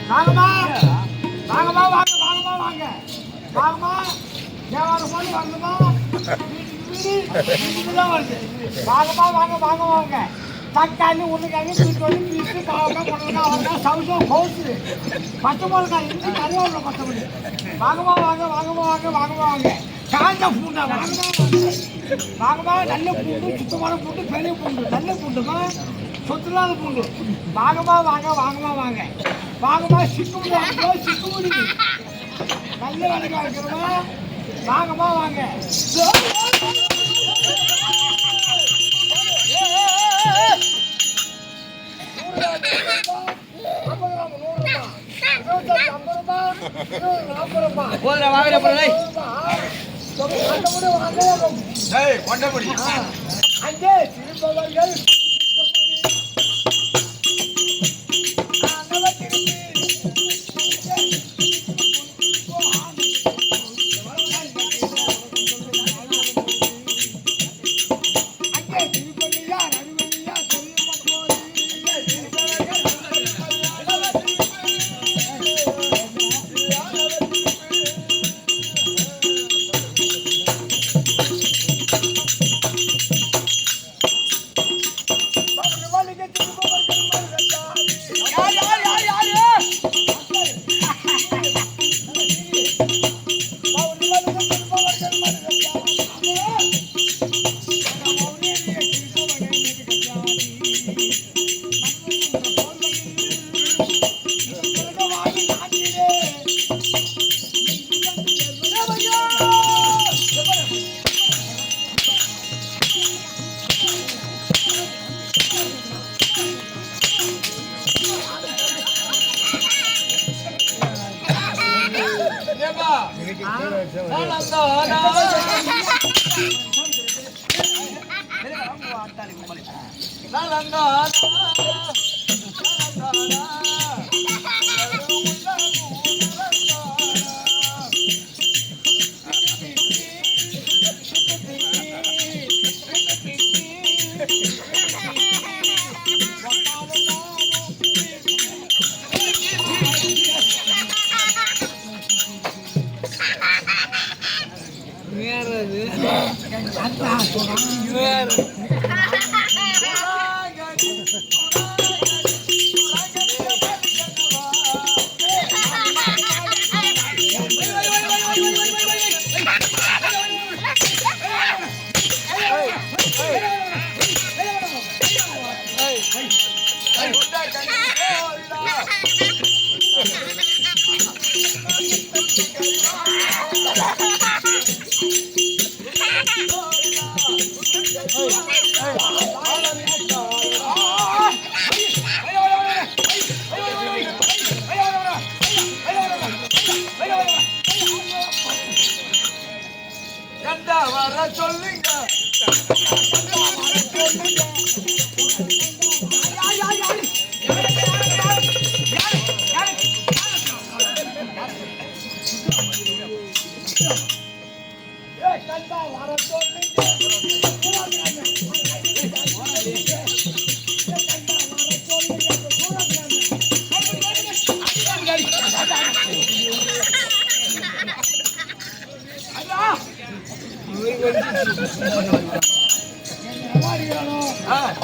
வாங்கம்மா வாங்கம்மா வாங்க வாங்கம்மா வாங்க வாங்கம்மா தேவாரம் போய் வாங்கம்மா வீட்டுக்குதான் வருது வாங்கம்மா வாங்க வாங்க வாங்க தக்காளி உருளைக்காய் பீட்ரூட் பீஸு பாவக்காய் பொருளுக்காய் அவங்காய் சவுசம் கோசு பச்சை மிளகாய் இஞ்சி கருவேப்பிலை கொத்தமல்லி வாங்கம்மா வாங்க வாங்கம்மா வாங்க வாங்கம்மா வாங்க காஞ்ச பூண்டா வாங்கம்மா வாங்க வாங்கம்மா நல்ல பூண்டு சுத்தமான பூண்டு பெரிய பூண்டு நல்ல பூண்டுமா சொத்துலாத பூண்டு வாங்கம்மா வாங்க வாங்கம்மா வாங்க வாங்கம்மா சிக்கு முடியாது சிக்கு முடியுது நல்ல வேலைக்கா இருக்கிறோமா வாங்கம்மா வாங்க அங்கே திருப்பவர்கள்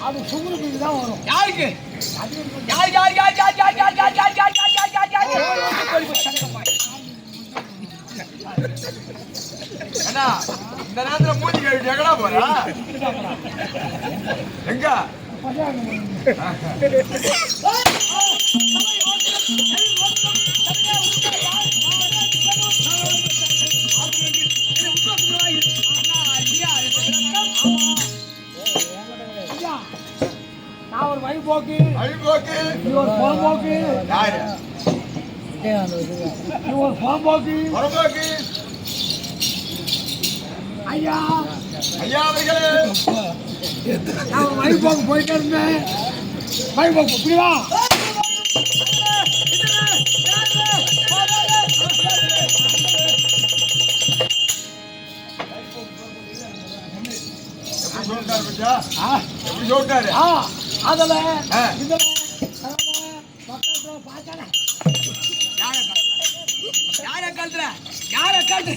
அது சுகுருக்கு தான் வரும். யாருக்கு? யார் யார் யார் யார் யார் யார் யார் யார் யார் யார் யார் யார் யார் அண்ணா இந்த நேரத்துல மூஞ்சி கழுவி எங்கடா போறா? எங்க? நான் ஒரு வழிபோக்கு நீ ஒரு புறம்போக்கு. யாரு? நீ ஒரு புறம்போக்கு. ஐயா ஐயா நான் ஒரு வழிபோக்கு போயிட்டே இருந்தேன். வழிபோக்கு இப்படி வா. அதுல யார கல்ற யார கல்ற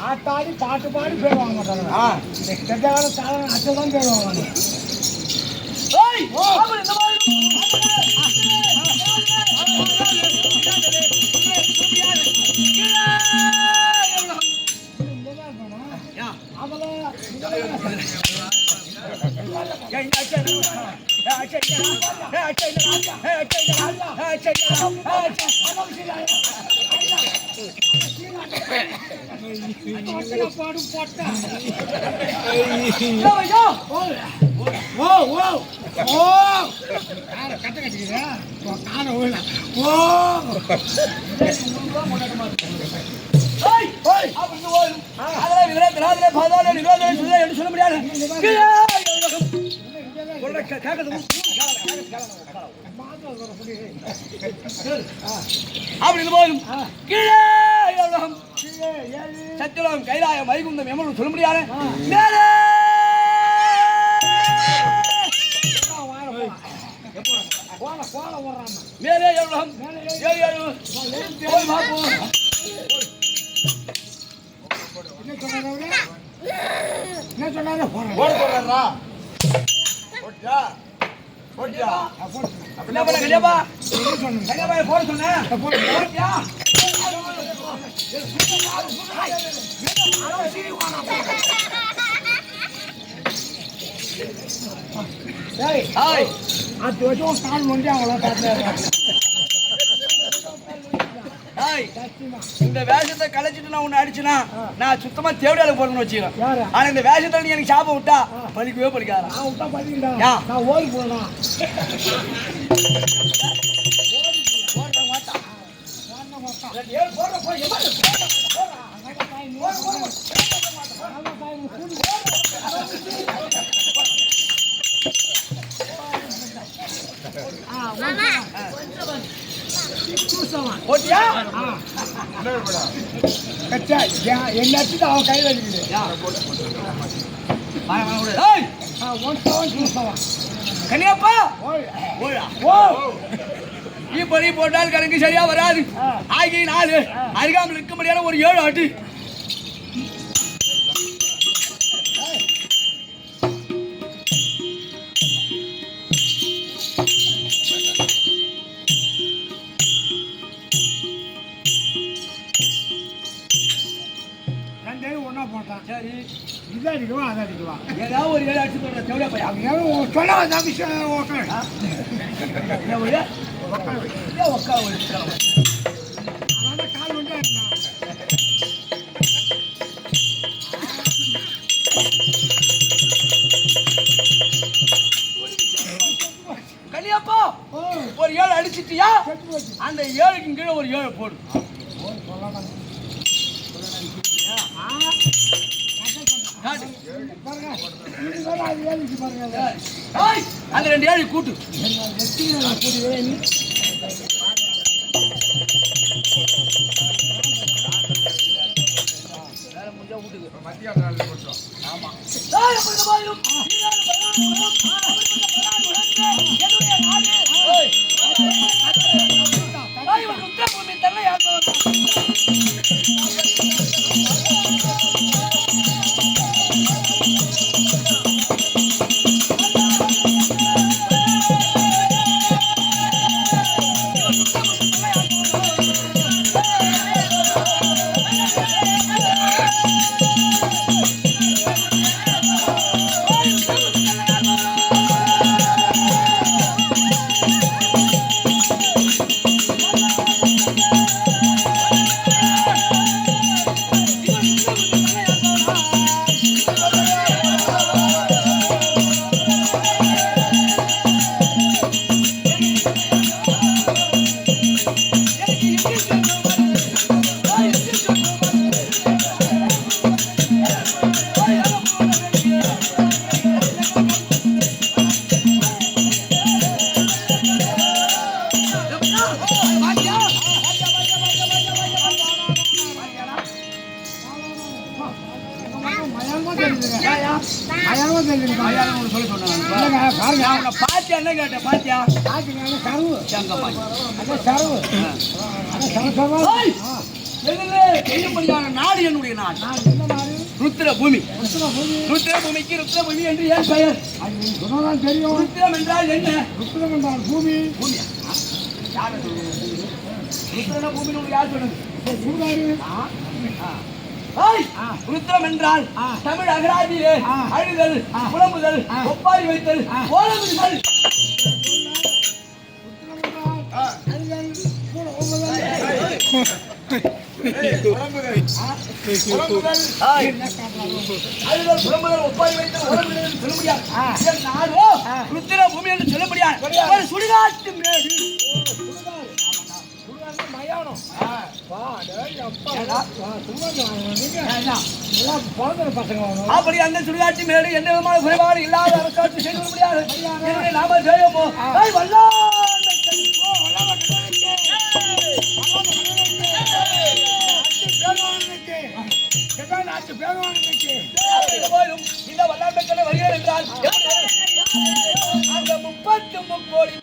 ஆட்டாடி பாட்டு பாடி பேர் வாங்க மாட்டாங்க அச்சதான் பேர் வாங்க பாடும் போட்டா கட்ட கட்டிக்கிறா காண சொல்ல முடியாது அப்படி போதும் கீழே சத்திரம் கைலாயம் வைகுந்தம் எமனும் சொல்ல முடியாது மேலே மேலே எவ்வளவு என்ன சொன்னாரு போட சொன்னேன் கால் நொண்டி இந்த வேஷத்தை கலைச்சிட்டு நான் உன்னை அடிச்சுனா நான் சுத்தமா தேவையால போறேன்னு வச்சுக்கிறேன். ஆனா இந்த வேஷத்தை நீ எனக்கு சாபம் விட்டா பலிக்கவே பலிக்காத. நான் ஓடி போறேன் எல்லாத்தையும் அவன் கையில் இருக்குது. கனியப்பா இப்படி போட்டால் கணக்கு சரியா வராது. ஆகிய 4 அருகாமல் இருக்க முடியாத ஒரு 7 ஆட்டு சரி இதை அடிக்குவா அதை அடிக்குவா ஏதாவது ஒரு 7 அடிச்சு சொல்ற செவடியா பையா சொல்ல கால் வந்து கனியப்பா ஒரு 7 அடிச்சிட்டியா அந்த 7க்கு கீழே ஒரு 7 போடு. அந்த 2 7 கூட்டு தெரியாதுன்னு ஒண்ணு சொல்ல சொன்னேன். இல்லைங்க, பாருங்க. நான் உன்னை பாத்தியா என்ன கேட்டேன்? பாத்தியா? ஆட்டுங்க, சரவு. எங்க பாத்தி? அதான் சரவு. அதான் சரசவா. ஏய்! எதிலே செய்யும்படியான நாடு என்னுடைய நாடு. நான் என்ன நாடு? ருத்ர பூமி. ருத்ர பூமி. ருத்ர பூமிக்கு ருத்ர பூமி என்று ஏன் பெயர்? அது நீங்க சொன்னதான் தெரியும். ருத்ரம் என்றால் என்ன? ருத்ரம் என்றால் பூமி. பூமியா? யார் ருத்ரன பூமின்னு உங்களுக்கு யார் சொன்னது? சூடாடு. ஏய்! ருத்ரம் என்றால் தமிழ் அகராதியிலே அழுதல், புலம்புதல், ஒப்பாரி வைத்தல், ஓலமிடுதல். அழுதல், புலம்புதல், ஒப்பாரி வைத்தல், ஓலமிடுதல் என்று சொல்ல முடியாது. நானோ ருத்ர பூமி என்று சொல்ல முடியாது. ஒரு சுடுகாட்டு மேடு. மயானம். அப்படி அந்த சுடுகாட்டு மேடு எந்த விதமான குறைபாடு இல்லாத அரசாட்சி செய்து வர முடியாது. என்னுடைய நாம ஜெயமோ இந்த வல்லாண்மைக்கலை வருகிறேன் என்றால் அந்த 33 கோடி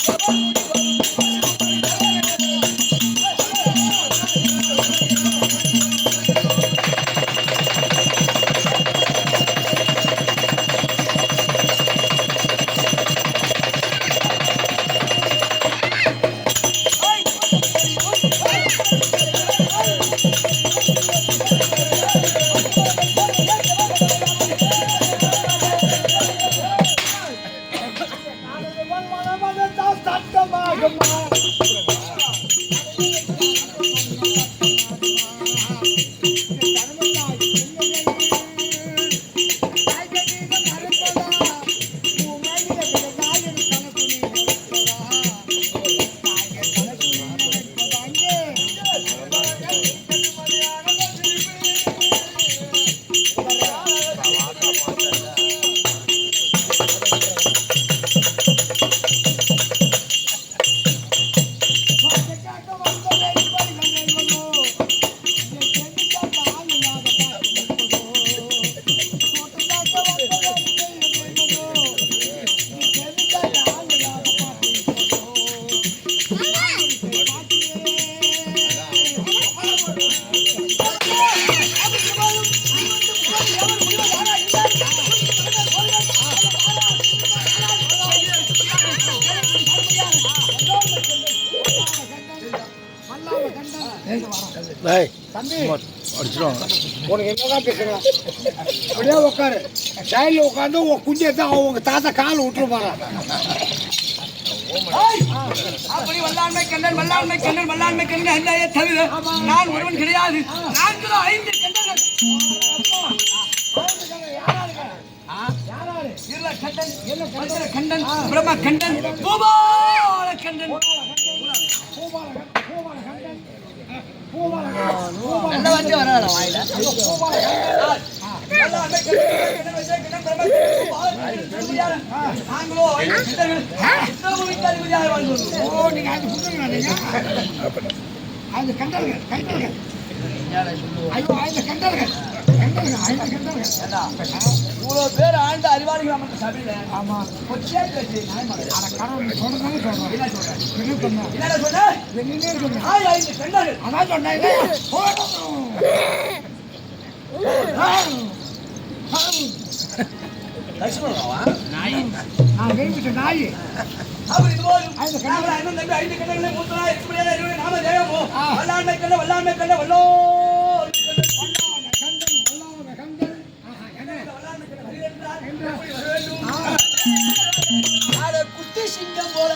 உனக்கு என்னதான் பேசுறேன்? அப்படியே உட்காரு. சைடில் உட்காந்து உன் குஞ்சத்தை அவங்க தாத்தா கால் விட்டுரு போறான். அப்படி வல்லாண்மை கண்ணன் வல்லாண்மை கண்ணன் வல்லாண்மை கண்ணன் என்னையே தவிர நான் ஒருவன் கிடையாது. 4 5 கண்ணர்கள். கண்டன், கண்டன், பிரம்ம கண்டன், பூபால கண்டன். நல்ல வார்த்தை வராத வாயில. நாங்களோ அது கண்டல்கள் கண்டல்கள். ஐயோ ஐந்து கண்டல்கள். இவ்வளவு பேர் ஆழ்ந்த அறிவாளிகள் நமக்கு சபையில. ஆமா. கொச்சியா பேசி கடவுள் சொன்னதானே சொல்றேன். என்ன சொல்றேன்? என்ன சொன்ன? என்ன சொன்னேன்? 5 கண்டர்கள். அதான் சொன்னேன். நாய். நான் விரும்பிட்ட நாய். அவர் இதுபோல் 5 கண்டங்களை மூத்தனா எப்படியான நாம ஜெயமோ வல்லாண்மை கண்ட வல்லாண்மை கண்ட வல்லோ குட்டி சிங்கம் போல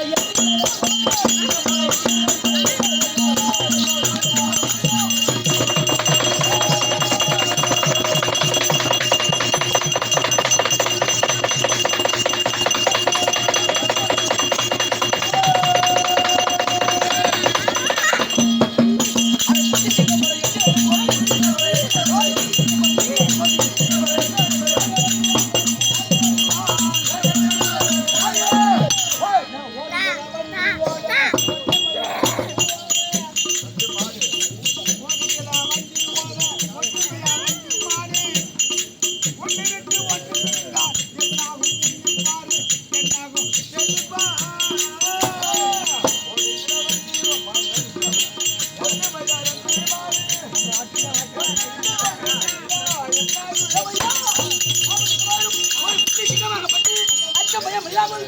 கொஞ்சம் பயம் இல்லாமல்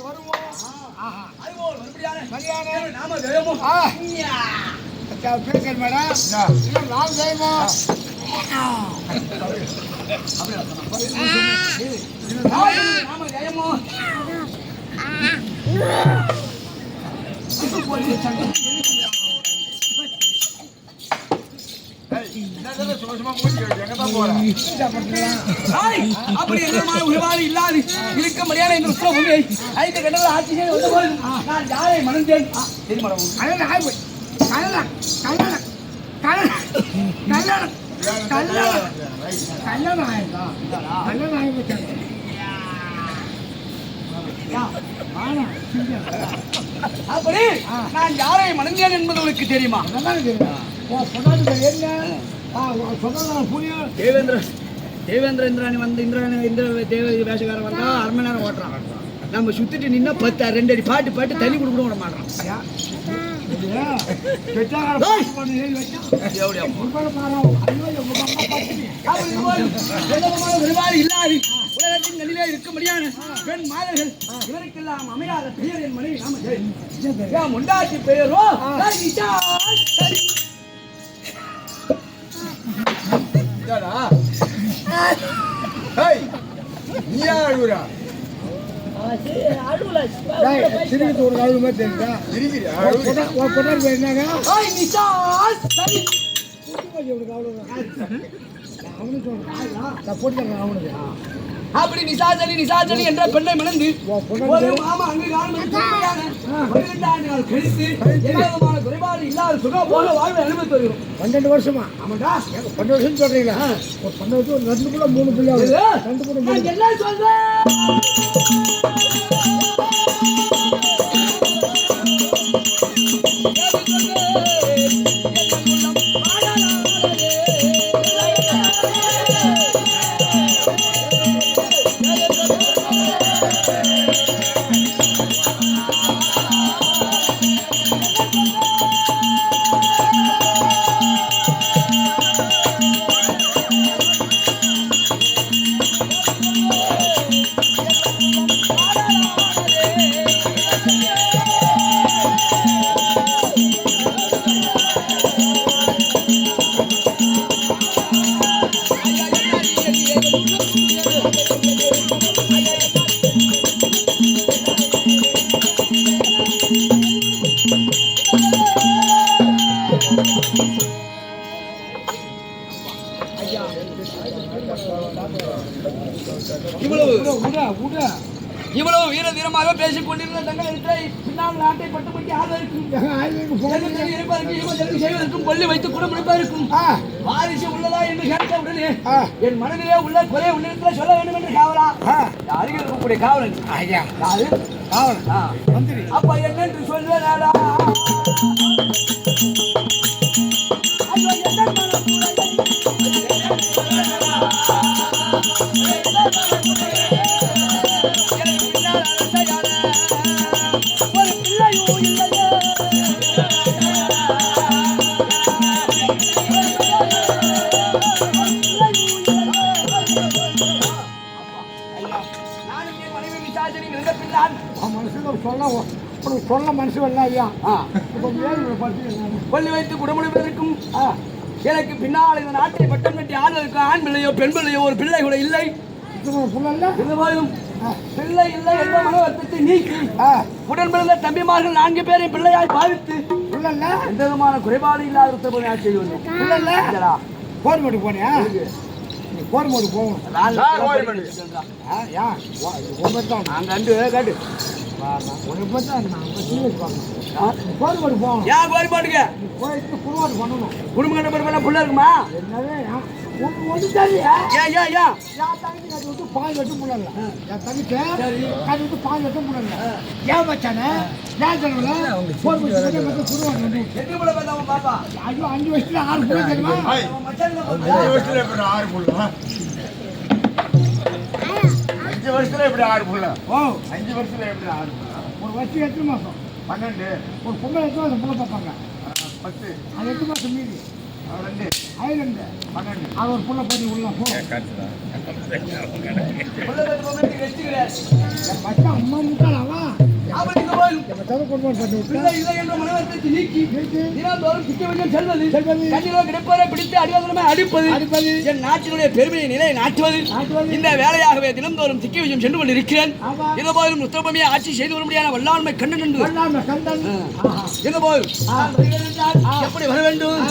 வருவோம். அதுபோல் மறுபடியான சரியான நாம ஜெயமோ பேசுகிறேன் மேடம். நாம் ஜெயமோ நாம ஜெயமோ அப்படி இல்லாது இருக்க முடியாத இந்த உத்தரவு ஐந்து கண்டல ஆட்சி செய்து வந்தபோது நான் யாரை மணந்தேன் அப்படி நான் யாரை மணந்தேன் என்பது உங்களுக்கு தெரியுமா? தேவேந்திர இந்திராணி வந்து இந்திர தேவ வேஷக்காரன் வந்தா அரை மணி நேரம் ஓட்டுறான். நம்ம சுத்திட்டு நின்னா 2 அடி பாட்டு தண்ணி கொடுக்க விட மாட்டான். இல்லாது உலகத்தின் நடுவே இருக்க முடியாது பெண் மாதர்கள் இவருக்கெல்லாம் அமையாத பெயர் என் மனைவி நாம முண்டாட்சி பெயரோ அப்படி நிசாச்சலி என்ற பெண்ணை மணந்து ஒரு மாமா அங்கு கழித்து எந்தவிதமான குறைபாடு இல்லாத சுகம் போல வாழ்வை அனுமதித்து வருகிறோம். 12 வருஷமா? ஆமாடா. 12 வருஷம் சொல்றீங்களா? ஒரு 12 வருஷம் 2 புள்ள 3 பிள்ளை என்ன சொல்றேன்? இவ்வளவு வீர தீரமாக பேசிக் கொண்டிருந்த தங்களை பின்னால் நாட்டை பட்டுப்பட்டி செய்வதற்கும் கொல்லி வைத்து கூட முடிப்பதற்கும் வாரிசு உள்ளதா என்று கேட்ட உடனே என் மனதிலே உள்ள குறை உள்ளிடத்தில் சொல்ல வேண்டும் என்று காவலா அருகில் இருக்கக்கூடிய காவலன் யாரு காவலன் அப்ப என்னென்று சொல்வேனாடா சொல்ல மனசு வரலையா? கொல்லி வைத்து குடமுடிவதற்கும் எனக்கு பின்னால் இந்த நாட்டை பட்டம் கட்டி ஆளுக்கு ஆண் பிள்ளையோ பெண் பிள்ளையோ ஒரு பிள்ளை கூட இல்லை. பிள்ளை இல்லை என்ற மன வருத்தத்தை நீக்கி உடன் பிறந்த தம்பிமார்கள் 4 பேரை பிள்ளையாய் பாவித்து எந்த விதமான குறைபாடு இல்லாத கோரிமேடு போனியா? கோரிமேடு போவோம். குடும்ப கட்ட புள்ள இருக்குமா? பால் வெட்டும் புள்ளல என் தங்கச்சி அது விட்டு பால் வெட்டும் புள்ளல ஏன் வச்சானே ஏன் சொல்லுங்க ஐயோ 5 வருஷத்துல 6 புள்ள தெரியுமா? 5 வருஷத்துல எப்படி 6 புள்ள? 5 வருஷத்துல எப்படி 6 புள்ள? 5 வருஷத்துல எப்படி 6 புள்ள? ஒரு வருஷம் 8 மாசம் 12 ஒரு பொண்ணு 8 மாசம் புள்ள பார்ப்பாங்க 10 அது 8 மாசம் மீதி ரெண்டு ஐலண்டு 12 அது ஒரு புள்ள போய் உள்ள போ பச்சா அம்மா முட்டாளாவா பிள்ளை இல்லை என்ற மனவருத்தத்தை நீக்கி தினந்தோறும் சிக்க வைக்கும் செல்வது கண்ணிலோ கிடைப்பவரை பிடித்து அடிவாதனமே அடிப்பது என் நாட்டினுடைய பெருமையை நிலை நாட்டுவது இந்த வேலையாகவே தினந்தோறும் சிக்க வைக்கும் சென்று கொண்டிருக்கிறேன் இதுபோலும் உத்தரபமியை ஆட்சி செய்து வர முடியாத வல்லாண்மை கண்ணன் என்று இதுபோல் எப்படி வர வேண்டும்